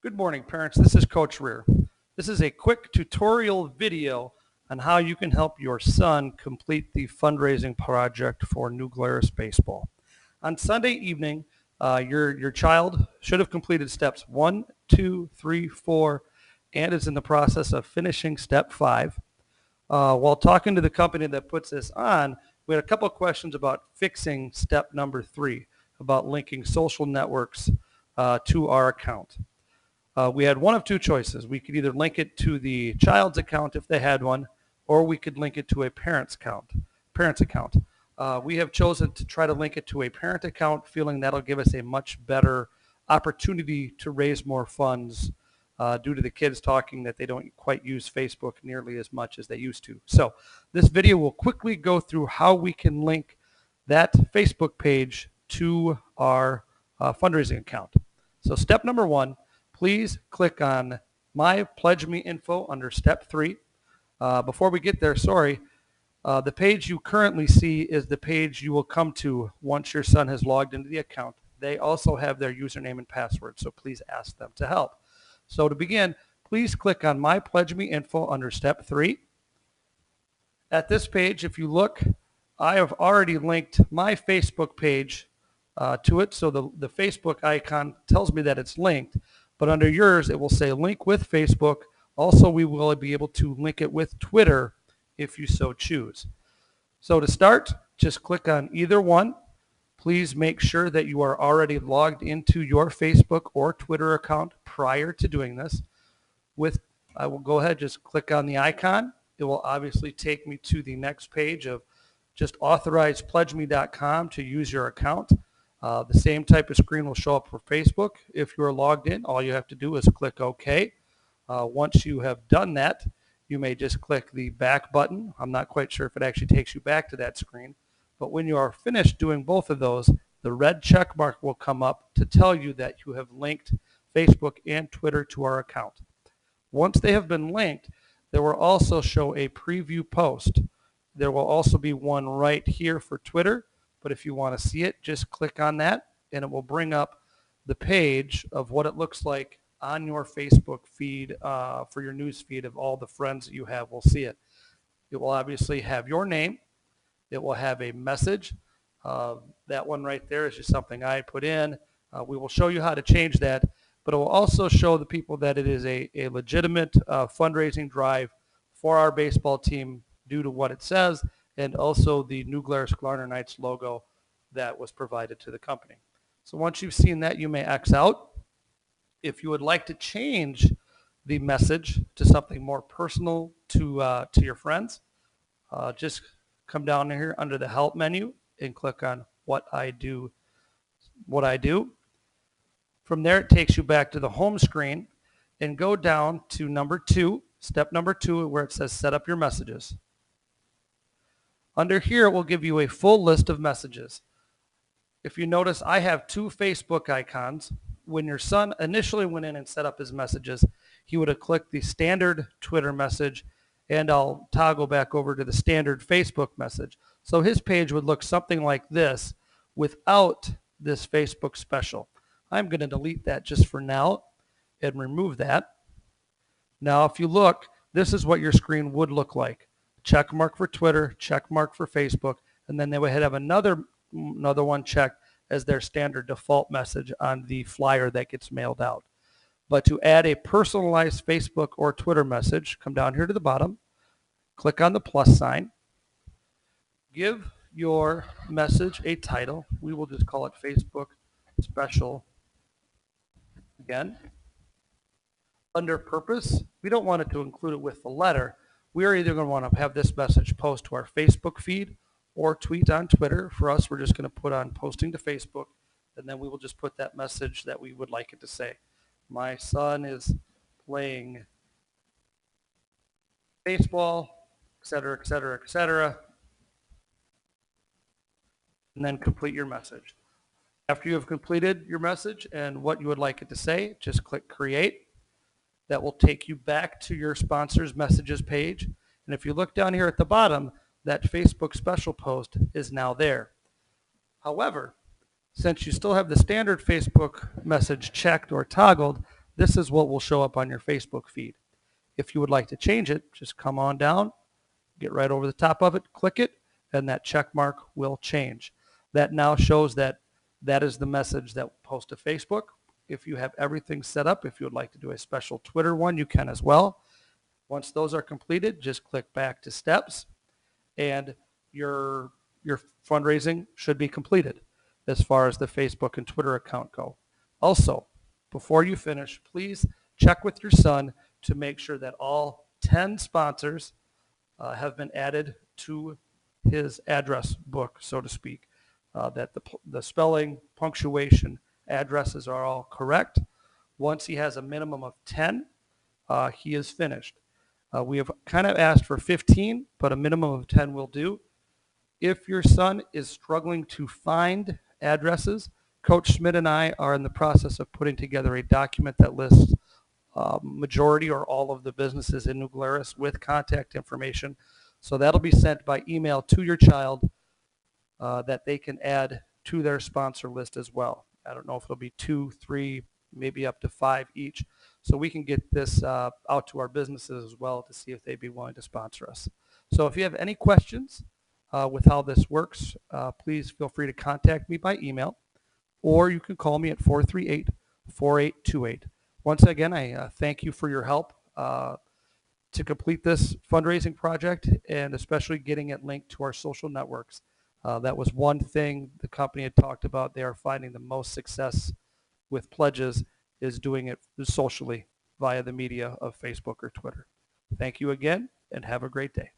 Good morning, parents. This is Coach Rear. This is a quick tutorial video on how you can help your son complete the fundraising project for New Glarus Baseball. On Sunday evening, your child should have completed steps 1, 2, 3, 4, and is in the process of finishing step 5. While talking to the company that puts this on, we had a couple of questions about fixing step number 3, about linking social networks to our account. We had one of two choices. We could either link it to the child's account if they had one, or we could link it to a parent's account. We have chosen to try to link it to a parent account, feeling that'll give us a much better opportunity to raise more funds due to the kids talking that they don't quite use Facebook nearly as much as they used to. So this video will quickly go through how we can link that Facebook page to our fundraising account. So step number 1, please click on My Pledge Me info under step 3. Before we get there, the page you currently see is the page you will come to once your son has logged into the account. They also have their username and password, so please ask them to help. So to begin, please click on My Pledge Me info under step 3. At this page, if you look, I have already linked my Facebook page to it, so the Facebook icon tells me that it's linked, but under yours it will say link with Facebook. Also, we will be able to link it with Twitter if you so choose. So to start, just click on either one. Please make sure that you are already logged into your Facebook or Twitter account prior to doing this. I will go ahead, just click on the icon. It will obviously take me to the next page of just authorizepledgeme.com to use your account. The same type of screen will show up for Facebook. If you are logged in, all you have to do is click OK. Once you have done that, you may just click the back button. I'm not quite sure if it actually takes you back to that screen. But when you are finished doing both of those, the red check mark will come up to tell you that you have linked Facebook and Twitter to our account. Once they have been linked, there will also show a preview post. There will also be one right here for Twitter, but if you want to see it, just click on that and it will bring up the page of what it looks like on your Facebook feed for your news feed of all the friends that you have will see it. It will obviously have your name. It will have a message. That one right there is just something I put in. We will show you how to change that, but it will also show the people that it is a legitimate fundraising drive for our baseball team due to what it says, and also the New Glarus Glarner Knights logo that was provided to the company. So once you've seen that, you may X out. If you would like to change the message to something more personal to your friends, just come down here under the help menu and click on what I do. From there, it takes you back to the home screen and go down to number 2, step number 2, where it says set up your messages. Under here, it will give you a full list of messages. If you notice, I have 2 Facebook icons. When your son initially went in and set up his messages, he would have clicked the standard Twitter message, and I'll toggle back over to the standard Facebook message. So his page would look something like this without this Facebook special. I'm going to delete that just for now and remove that. Now, if you look, this is what your screen would look like. Check mark for Twitter, check mark for Facebook, and then they would have another one checked as their standard default message on the flyer that gets mailed out. But to add a personalized Facebook or Twitter message, come down here to the bottom, click on the plus sign, give your message a title. We will just call it Facebook Special. Again, under purpose, we don't want it to include it with the letter. We are either going to want to have this message post to our Facebook feed or tweet on Twitter. For us, we're just going to put on posting to Facebook, and then we will just put that message that we would like it to say. My son is playing baseball, etc., etc., etc., and then complete your message. After you have completed your message and what you would like it to say, just click Create. That will take you back to your sponsor's messages page. And if you look down here at the bottom, that Facebook special post is now there. However, since you still have the standard Facebook message checked or toggled, this is what will show up on your Facebook feed. If you would like to change it, just come on down, get right over the top of it, click it, and that check mark will change. That now shows that that is the message that will post to Facebook. If you have everything set up, if you would like to do a special Twitter one, you can as well. Once those are completed, just click back to steps, and your fundraising should be completed as far as the Facebook and Twitter account go. Also, before you finish, please check with your son to make sure that all 10 sponsors have been added to his address book, so to speak, that the spelling, punctuation, addresses are all correct. Once he has a minimum of 10, he is finished. We have kind of asked for 15, but a minimum of 10 will do. If your son is struggling to find addresses, Coach Schmidt and I are in the process of putting together a document that lists majority or all of the businesses in New Glarus with contact information. So that'll be sent by email to your child that they can add to their sponsor list as well. I don't know if it'll be 2, 3, maybe up to 5 each. So we can get this out to our businesses as well to see if they'd be willing to sponsor us. So if you have any questions with how this works, please feel free to contact me by email, or you can call me at 438-4828. Once again, I thank you for your help to complete this fundraising project, and especially getting it linked to our social networks. That was one thing the company had talked about. They are finding the most success with pledges is doing it socially via the media of Facebook or Twitter. Thank you again, and have a great day.